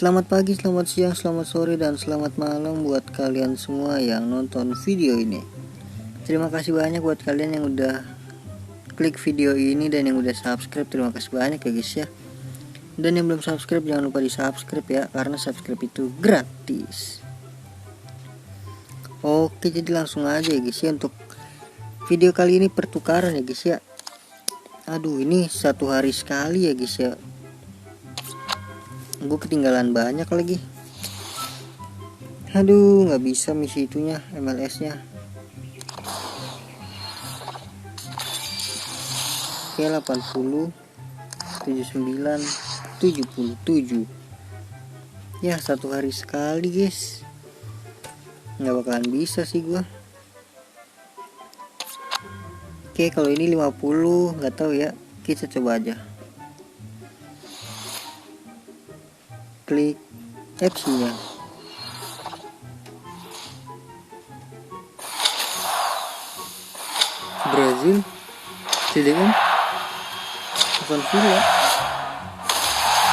Selamat pagi, selamat siang, selamat sore, dan selamat malam buat kalian semua yang nonton video ini. Terima kasih banyak buat kalian yang udah klik video ini dan yang udah subscribe. Terima kasih banyak ya guys ya. Dan yang belum subscribe jangan lupa di subscribe ya, karena subscribe itu gratis. Oke, jadi langsung aja ya guys ya. Untuk video kali ini pertukaran ya guys ya. Aduh, ini satu hari sekali ya guys ya. Gue ketinggalan banyak lagi. Aduh, nggak bisa misi itunya, MLS nya. Oke, 80 79 77. Ya, satu hari sekali guys. Nggak bakalan bisa sih gua. Oke, kalau ini 50 nggak tahu ya, kita coba aja. Klik FC-nya. Brazil, CDM, Aston Villa.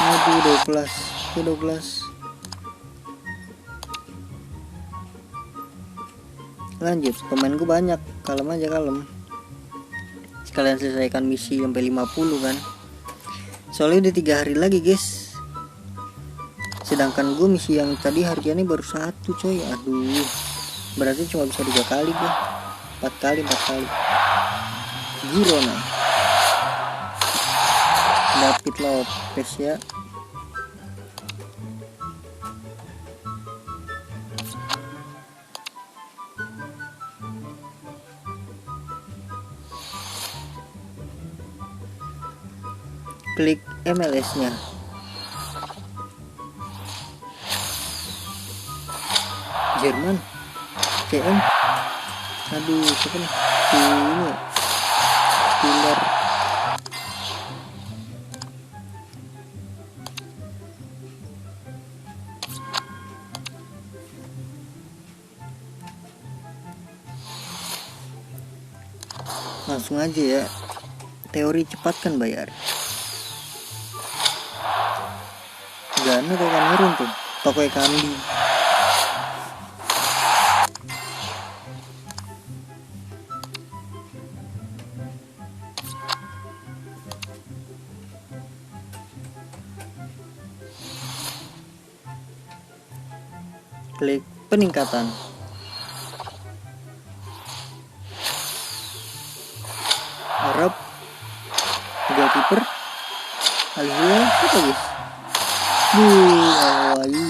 Aduh, 12. Lanjut, pemain gue banyak, kalem aja kalem. Sekalian selesaikan misi sampai 50 kan. Soalnya udah 3 hari lagi guys. Sedangkan gue misi yang tadi hariannya baru 1 coy. Aduh, berarti cuma bisa 3 kali gue. 4 kali. Girona, David Lopez ya. Klik MLS nya. Jerman, CM. Aduh, siapa nih? Ini Pilar. Langsung aja ya. Teori cepat kan bayar. Gana kayak Kamerun tuh, toko kambing. Klik peningkatan. Arab, 3 kiper. Al-Hilal apa guys? Al-Wali.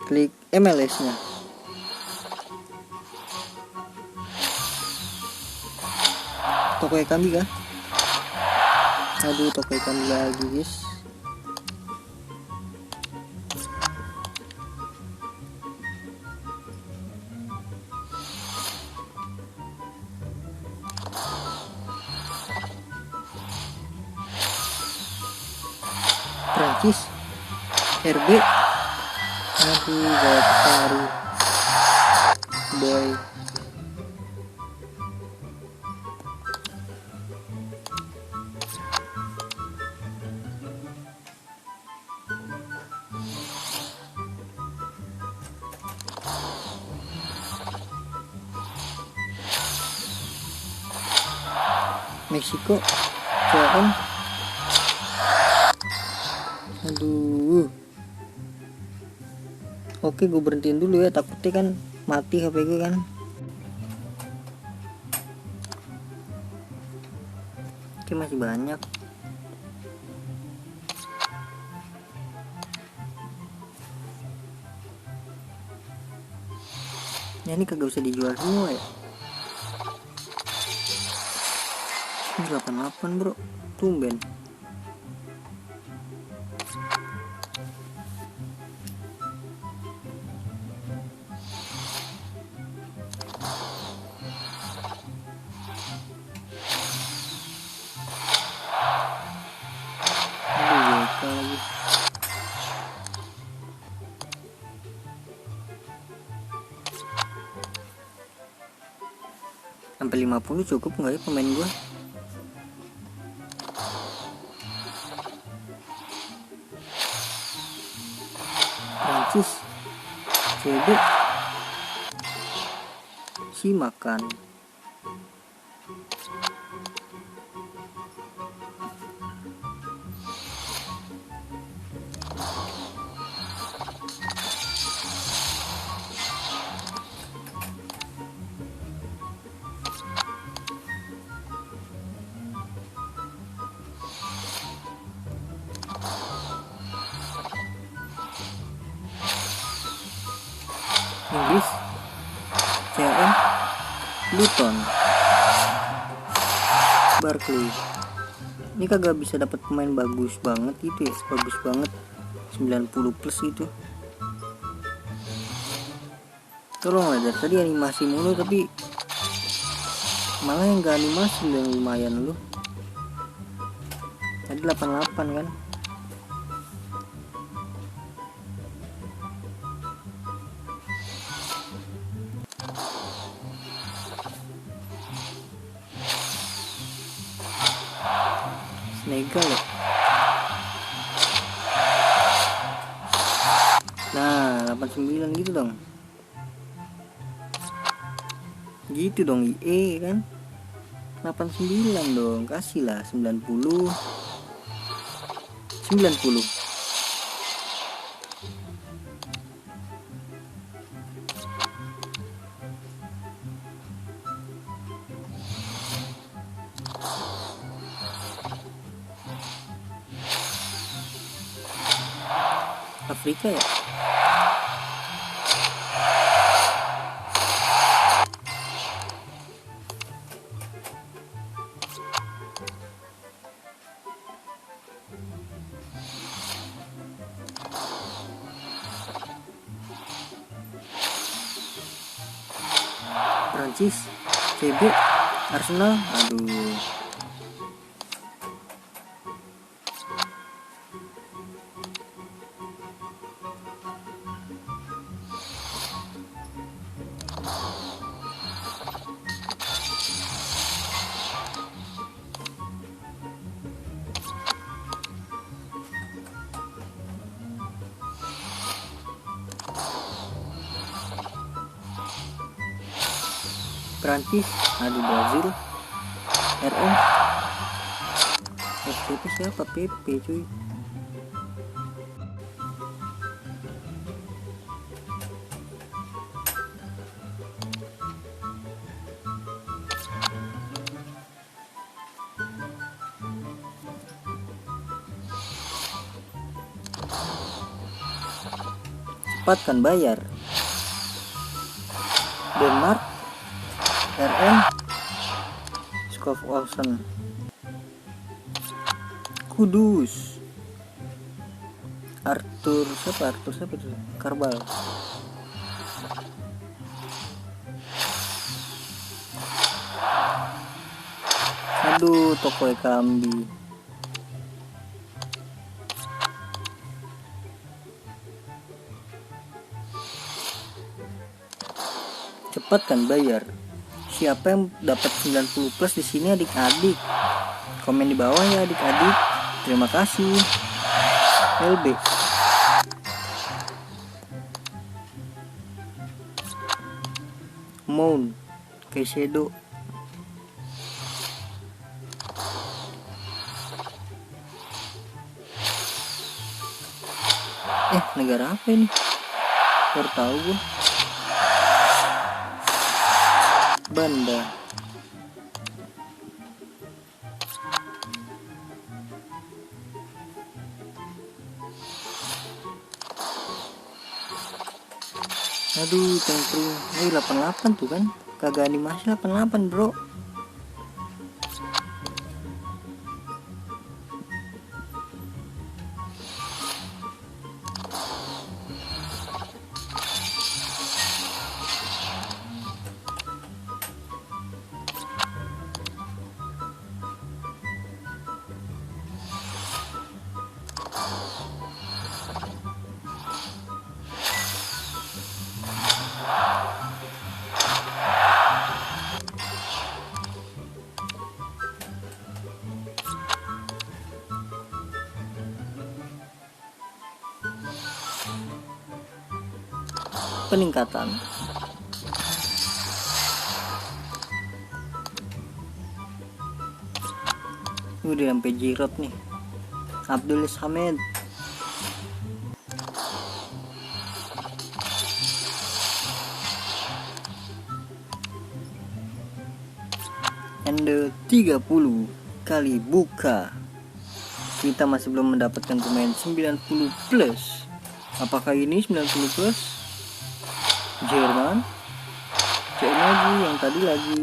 Klik MLS nya. Toko kambing kah? Aduh, toko kambing lagi guys. Prancis, RB. Aduh, gak baru boy. Meksiko, CM. Aduh. Oke, gue berhentiin dulu ya, takutnya kan mati HP gue kan. Oke, masih banyak. Ya, ini kagak usah dijual semua ya. 88 bro, tumben. Aduh, lagi. Sampai 50 cukup nggak ya pemain gua? Prancis CB si makan. Inggris CM Luton Barkley. Ini kagak bisa dapat pemain bagus banget gitu ya, bagus banget 90 plus gitu. Tolonglah, dari tadi animasi mulu tapi malah yang gak animasi yang lumayan lu. Tadi 88 kan. Senegal ya. Nah 89 gitu dong. Gitu dong IE kan. 89 dong, kasih lah 90. Afrika ya. Prancis CB Arsenal, aduh. Prancis, aduh Brazil, RM, SCP siapa? PP cuy. Cepat kan bayar. Denmark RM Skov Olsen. Kudus Arthur siapa tuh? Karbal. Aduh, toko Ekambi. Cepat kan bayar. Siapa yang dapat 90 plus di sini adik-adik? Komen di bawah ya adik-adik. Terima kasih. LB. Mount Caicedo. Negara apa ini? Baru tahu gue. Banda. Aduh, cengkring. 88 tuh kan. Kagak animasi 88, bro. peningkatan. Udah sampai Giroud nih, Abdul Samad. Ende 30 kali buka. Kita masih belum mendapatkan pemain 90 plus. Apakah ini 90 plus? Jerman lagi, yang tadi lagi